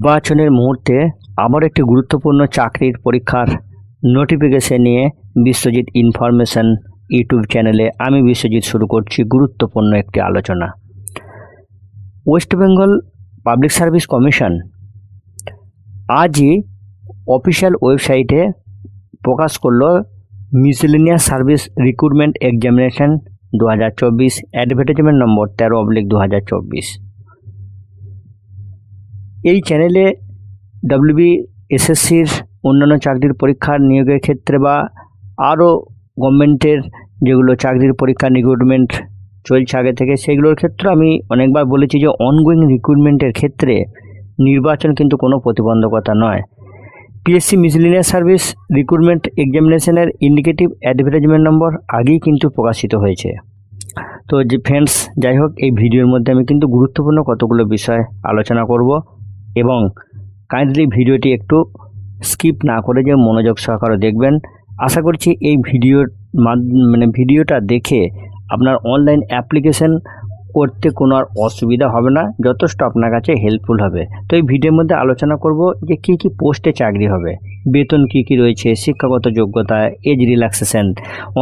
নির্বাচনের মুহূর্তে আবার একটি গুরুত্বপূর্ণ চাকরির পরীক্ষার নোটিফিকেশন নিয়ে বিশ্বজিৎ ইনফরমেশন ইউটিউব চ্যানেলে আমি বিশ্বজিৎ শুরু করছি গুরুত্বপূর্ণ একটি আলোচনা। West Bengal public service commission আজই অফিসিয়াল ওয়েবসাইটে প্রকাশ করলো miscellaneous service recruitment examination 2024 advertisement নম্বর 13/2024। এই চ্যানেলে WBSSCর অন্যান্য চাকরির পরীক্ষার নিয়োগের ক্ষেত্রে বা আরও গভর্নমেন্টের যেগুলো চাকরির পরীক্ষা রিক্রুটমেন্ট চলছে আগে থেকে সেগুলোর ক্ষেত্রে আমি অনেকবার বলেছি যে অনগোয়িং রিক্রুটমেন্টের ক্ষেত্রে নির্বাচন কিন্তু কোনো প্রতিবন্ধকতা নয়। PSC মিসেলেনিয়াস সার্ভিস রিক্রুটমেন্ট এক্সামিনেশনের ইন্ডিকেটিভ অ্যাডভার্টাইজমেন্ট নম্বর আগেই কিন্তু প্রকাশিত হয়েছে। তো যে ফ্রেন্ডস, যাই হোক, এই ভিডিওর মধ্যে আমি কিন্তু গুরুত্বপূর্ণ কতগুলো বিষয় আলোচনা করব এবং কাইন্ডলি ভিডিওটি একটু স্কিপ না করে যে মনোযোগ সহকারে দেখবেন। আশা করছি এই ভিডিওটা দেখে আপনার অনলাইন অ্যাপ্লিকেশন করতে কোনো আর অসুবিধা হবে না, যথেষ্ট আপনার কাছে হেল্পফুল হবে। তো এই ভিডিওর মধ্যে আলোচনা করব যে কী কী পোস্টে চাকরি হবে, বেতন কী কী রয়েছে, শিক্ষাগত যোগ্যতা, এজ রিল্যাক্সেশন,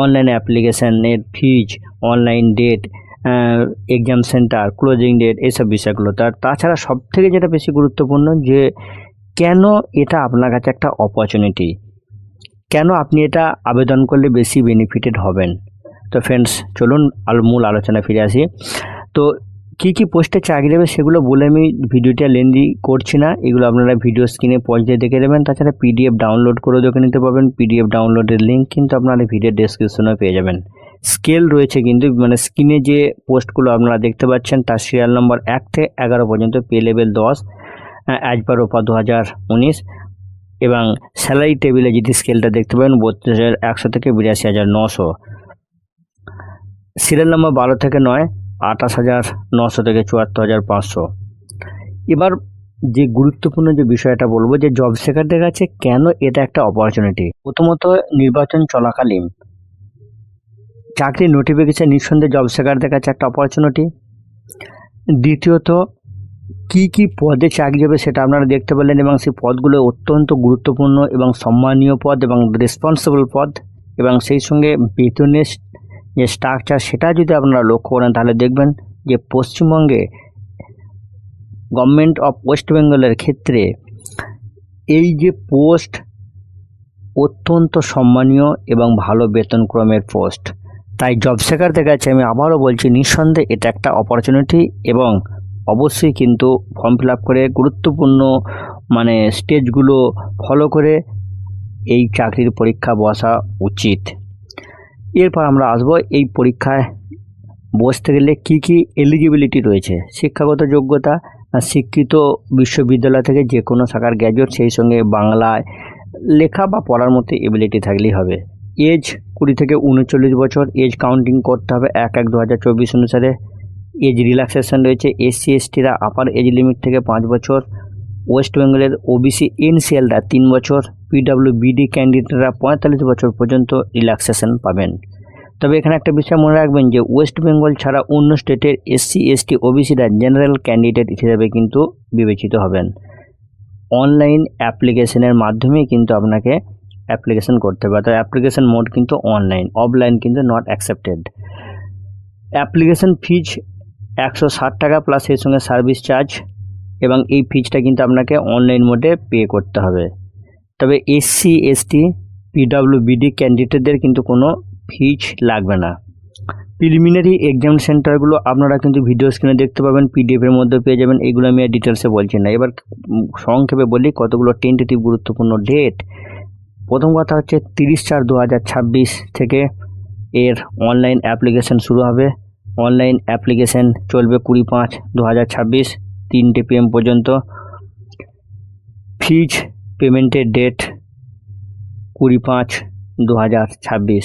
অনলাইন অ্যাপ্লিকেশনের fees, online date, exam centre, closing date, এইসব বিষয়গুলো। তাছাড়া সবথেকে যেটা বেশি গুরুত্বপূর্ণ যে কেন এটা আপনার কাছে একটা অপরচুনিটি, কেন আপনি এটা আবেদন করলে বেশি বেনিফিটেড হবেন। তো ফ্রেন্ডস, চলুন মূল আলোচনা ফিরে আসি। তো কী কী পোস্টে চাকরি দেবে সেগুলো বলে আমি ভিডিওটা লেন্দি করছি না, এগুলো আপনারা ভিডিও স্ক্রিনে পজ দিয়ে দেখে দেবেন। তাছাড়া PDF ডাউনলোড করেও দেখে নিতে পারবেন। PDF ডাউনলোডের লিঙ্ক কিন্তু আপনারা ভিডিও ডেসক্রিপশনে পেয়ে যাবেন। স্কেল রয়েছে কিন্তু, স্ক্রিনে যে পোস্টগুলো আপনারা দেখতে পাচ্ছেন তার সিরিয়াল নম্বর 1 থেকে 11 পর্যন্ত, pay level 10 as per OPA 2019 এবং স্যালারি টেবিলে যদি স্কেলটা দেখতে পাবেন 32,100 থেকে 82,900, সিরিয়াল নম্বর 12 থেকে 9 28,900 থেকে 74,500। এবার যে গুরুত্বপূর্ণ যে বিষয়টা বলবো যে জব সেকারদের কাছে কেন এটা একটা অপরচুনিটি। প্রথমত, নির্বাচন চলাকালীন চাকরির নোটিফিকেশন নিঃসন্দেহে জব সেকারদের কাছে একটা অপরচুনিটি। দ্বিতীয়ত, কি কি পদে চাকরি হবে সেটা আপনারা দেখতে পেলেন এবং সেই পদগুলো অত্যন্ত গুরুত্বপূর্ণ এবং সম্মানীয় পদ এবং রেসপন্সিবল পদ, এবং সেই সঙ্গে বেতনের যে স্ট্রাকচার সেটা যদি আপনারা লক্ষ্য করেন তাহলে দেখবেন যে পশ্চিমবঙ্গে গভর্নমেন্ট অফ ওয়েস্ট বেঙ্গলের ক্ষেত্রে এই যে পোস্ট অত্যন্ত সম্মানীয় এবং ভালো বেতনক্রমের পোস্ট। তাই জব সেকারদের কাছে আমি আবারও বলছি, নিঃসন্দেহে এটা একটা অপরচুনিটি এবং অবশ্যই কিন্তু ফর্ম ফিল আপ করে গুরুত্বপূর্ণ স্টেজগুলো ফলো করে এই চাকরির পরীক্ষা বসা উচিত। এরপর আমরা আসবো এই পরীক্ষায় বসতে গেলে কি কি এলিজিবিলিটি রয়েছে। শিক্ষাগত যোগ্যতা, শিক্ষিত বিশ্ববিদ্যালয় থেকে যে কোনো শাখার গ্র্যাজুয়েট, সেই সঙ্গে বাংলায় লেখা বা পড়ার মতো এবিলিটি থাকলেই হবে। এজ 20 থেকে 39 বছর, এজ কাউন্টিং করতে হবে 1/1/2024 অনুসারে। এজ রিল্যাক্সেশন রয়েছে, SC STরা আপার এজ লিমিট থেকে 5 বছর, ওয়েস্ট বেঙ্গলের OBC NCLরা 3 বছর, PWBD ক্যান্ডিডেটরা 45 বছর পর্যন্ত রিল্যাক্সেশন পাবেন। তবে এখানে একটা বিষয় মনে রাখবেন যে ওয়েস্ট বেঙ্গল ছাড়া অন্য স্টেটের SC ST OBCরা জেনারেল ক্যান্ডিডেট হিসেবে কিন্তু বিবেচিত হবেন। অনলাইন অ্যাপ্লিকেশনের মাধ্যমেই কিন্তু আপনাকে অ্যাপ্লিকেশন করতে হবে, তো অ্যাপ্লিকেশন মোড কিন্তু অনলাইন, অফলাইন কিন্তু নট অ্যাকসেপ্টেড। অ্যাপ্লিকেশন ফিজ 160 টাকা প্লাস এর সঙ্গে সার্ভিস চার্জ, এবং এই ফিজটা কিন্তু আপনাকে অনলাইন মোডে পে করতে হবে। তবে SC ST PWBD ক্যান্ডিডেটদের কিন্তু কোনো ফিজ লাগবে না। প্রিলিমিনারি এক্সাম সেন্টারগুলো আপনারা কিন্তু ভিডিও স্ক্রিনে দেখতে পাবেন, PDF-এর মধ্যে পেয়ে যাবেন। এগুলো আমি আর ডিটেলসে বলছি না। এবার সংক্ষেপে বলি কতগুলো টেন্টেটিভ গুরুত্বপূর্ণ ডেট। প্রথম কথা হচ্ছে 30/4/2026 থেকে এর অনলাইন অ্যাপ্লিকেশন শুরু হবে। অনলাইন অ্যাপ্লিকেশন চলবে 20/5/2026 3টে PM পর্যন্ত। ফিজ পেমেন্টের ডেট 20/5/2026।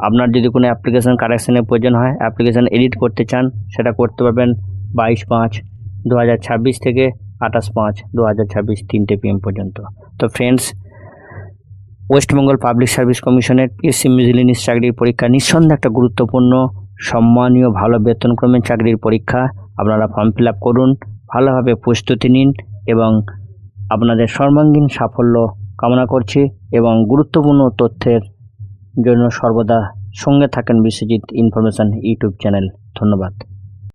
আপনার যদি কোনো অ্যাপ্লিকেশন কারেকশানের প্রয়োজন হয়, অ্যাপ্লিকেশান এডিট করতে চান, সেটা করতে পারবেন 22/5/2026 থেকে 28/5/2026 3টে PM পর্যন্ত। তো friends, West Bengal public service কমিশনের PSC মিসেলেনিয়াস চাকরির পরীক্ষা নিঃসন্দেহে একটা গুরুত্বপূর্ণ, সম্মানীয়, ভালো বেতনক্রমের চাকরির পরীক্ষা। আপনারা ফর্ম ফিল আপ করুন, ভালোভাবে প্রস্তুতি নিন এবং আপনাদের সর্বাঙ্গীন সাফল্য কামনা করছি এবং গুরুত্বপূর্ণ তথ্যের জন্য সর্বদা সঙ্গে থাকেন বিশ্বজিৎ ইনফরমেশন ইউটিউব চ্যানেল। ধন্যবাদ।